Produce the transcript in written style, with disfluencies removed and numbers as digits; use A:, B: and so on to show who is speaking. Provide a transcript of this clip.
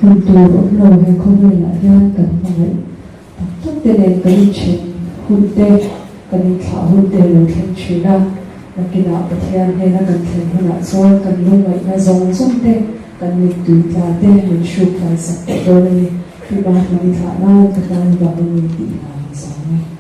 A: hình tù ốc nô hay không nên là gian cần phải tất tên em cần chuyện hôn tê cần thảo hôn tê là thiên chuyện ra là cái nào có thể ăn hay là cần thêm hơn là rồi cần luôn vậy là giống giống tê cần mình tùy là tê mình chụp lại sạch rồi này thì bà mình thả ra cho ta vào mình tỉ là giống này